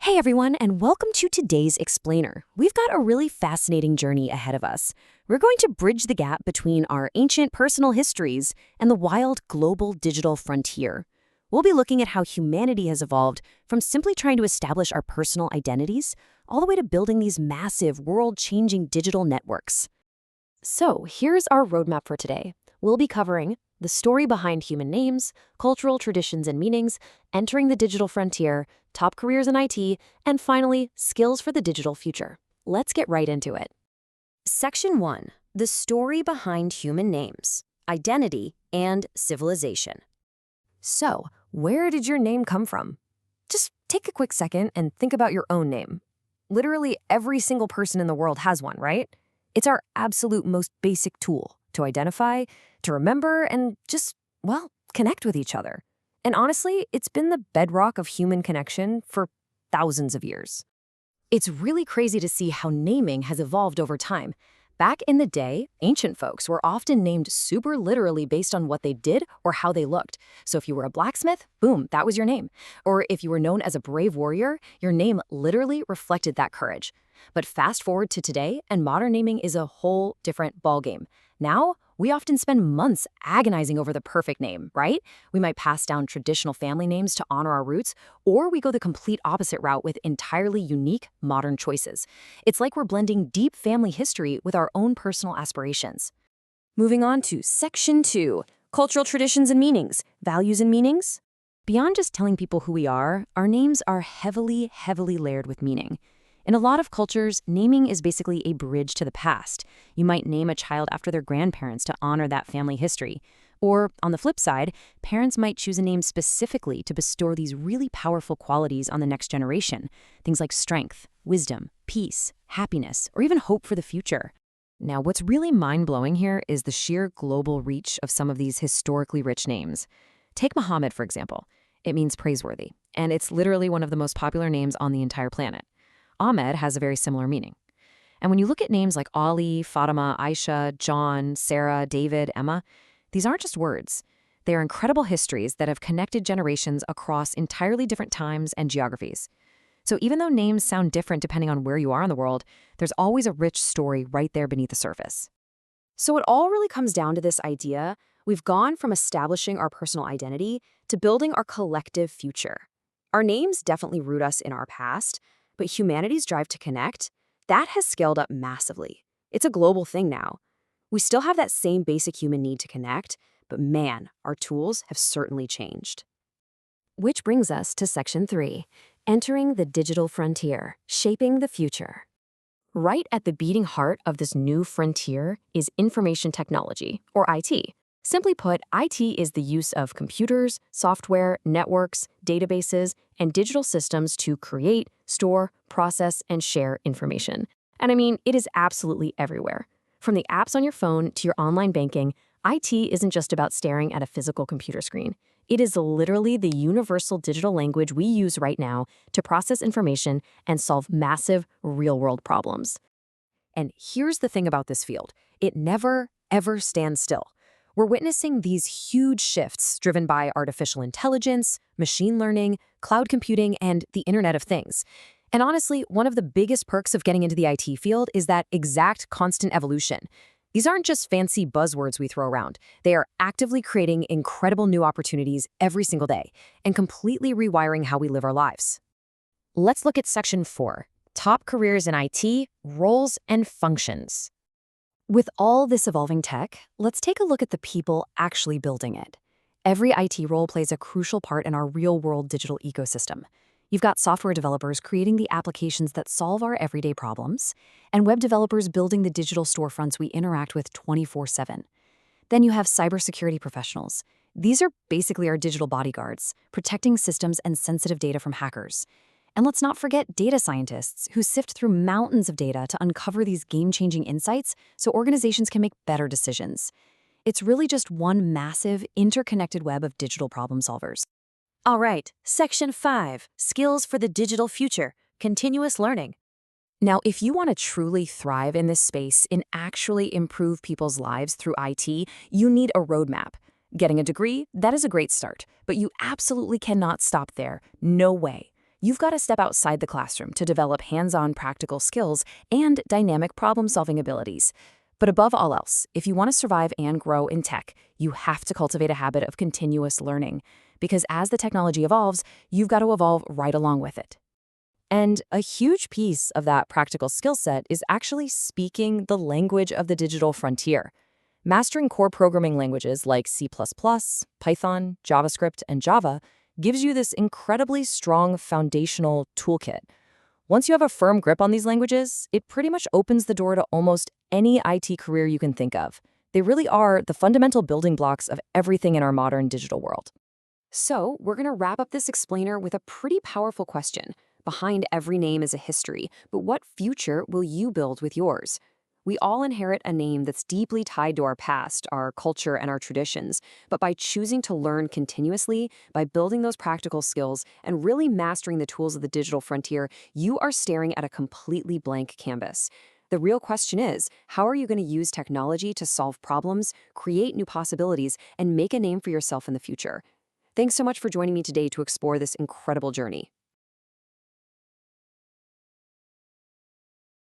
Hey everyone, and welcome to today's Explainer. We've got a really fascinating journey ahead of us. We're going to bridge the gap between our ancient personal histories and the wild global digital frontier. We'll be looking at how humanity has evolved from simply trying to establish our personal identities all the way to building these massive, world-changing digital networks. So here's our roadmap for today. We'll be covering the story behind human names, cultural traditions and meanings, entering the digital frontier, top careers in IT, and finally, skills for the digital future. Let's get right into it. Section 1. The story behind human names, identity, and civilization. So, where did your name come from? Just take a quick second and think about your own name. Literally every single person in the world has one, right? It's our absolute most basic tool to identify, to remember, and just, well, connect with each other. And honestly, it's been the bedrock of human connection for thousands of years. It's really crazy to see how naming has evolved over time. Back in the day, ancient folks were often named super literally based on what they did or how they looked. So if you were a blacksmith, boom, that was your name. Or if you were known as a brave warrior, your name literally reflected that courage. But fast forward to today, and modern naming is a whole different ballgame. Now, we often spend months agonizing over the perfect name, right? We might pass down traditional family names to honor our roots, or we go the complete opposite route with entirely unique, modern choices. It's like we're blending deep family history with our own personal aspirations. Moving on to Section 2, Cultural Traditions and Meanings, Values and Meanings. Beyond just telling people who we are, our names are heavily layered with meaning. In a lot of cultures, naming is basically a bridge to the past. You might name a child after their grandparents to honor that family history. Or, on the flip side, parents might choose a name specifically to bestow these really powerful qualities on the next generation. Things like strength, wisdom, peace, happiness, or even hope for the future. Now, what's really mind-blowing here is the sheer global reach of some of these historically rich names. Take Muhammad, for example. It means praiseworthy, and it's literally one of the most popular names on the entire planet. Ahmed has a very similar meaning. And when you look at names like Ali, Fatima, Aisha, John, Sarah, David, Emma, these aren't just words. They are incredible histories that have connected generations across entirely different times and geographies. So even though names sound different depending on where you are in the world, there's always a rich story right there beneath the surface. So it all really comes down to this idea: we've gone from establishing our personal identity to building our collective future. Our names definitely root us in our past, but humanity's drive to connect, that has scaled up massively. It's a global thing now. We still have that same basic human need to connect, but man, our tools have certainly changed. Which brings us to Section 3, Entering the Digital Frontier, Shaping the Future. Right at the beating heart of this new frontier is information technology, or IT. Simply put, IT is the use of computers, software, networks, databases, and digital systems to create, store, process, and share information. And I mean, it is absolutely everywhere. From the apps on your phone to your online banking, IT isn't just about staring at a physical computer screen. It is literally the universal digital language we use right now to process information and solve massive, real-world problems. And here's the thing about this field: it never, ever stands still. We're witnessing these huge shifts driven by artificial intelligence, machine learning, cloud computing, and the Internet of Things. And honestly, one of the biggest perks of getting into the IT field is that exact constant evolution. These aren't just fancy buzzwords we throw around. They are actively creating incredible new opportunities every single day and completely rewiring how we live our lives. Let's look at Section 4, Top Careers in IT, Roles and Functions. With all this evolving tech, let's take a look at the people actually building it. Every IT role plays a crucial part in our real-world digital ecosystem. You've got software developers creating the applications that solve our everyday problems, and web developers building the digital storefronts we interact with 24/7. Then you have cybersecurity professionals. These are basically our digital bodyguards, protecting systems and sensitive data from hackers. And let's not forget data scientists who sift through mountains of data to uncover these game-changing insights so organizations can make better decisions. It's really just one massive, interconnected web of digital problem solvers. All right, Section 5, Skills for the Digital Future, Continuous Learning. Now, if you want to truly thrive in this space and actually improve people's lives through IT, you need a roadmap. Getting a degree, that is a great start, but you absolutely cannot stop there. No way. You've got to step outside the classroom to develop hands-on practical skills and dynamic problem-solving abilities. But above all else, if you want to survive and grow in tech, you have to cultivate a habit of continuous learning. Because as the technology evolves, you've got to evolve right along with it. And a huge piece of that practical skill set is actually speaking the language of the digital frontier. Mastering core programming languages like C++, Python, JavaScript, and Java gives you this incredibly strong foundational toolkit. Once you have a firm grip on these languages, it pretty much opens the door to almost any IT career you can think of. They really are the fundamental building blocks of everything in our modern digital world. So, we're going to wrap up this explainer with a pretty powerful question. Behind every name is a history, but what future will you build with yours? We all inherit a name that's deeply tied to our past, our culture, and our traditions. But by choosing to learn continuously, by building those practical skills, and really mastering the tools of the digital frontier, you are staring at a completely blank canvas. The real question is, how are you going to use technology to solve problems, create new possibilities, and make a name for yourself in the future? Thanks so much for joining me today to explore this incredible journey.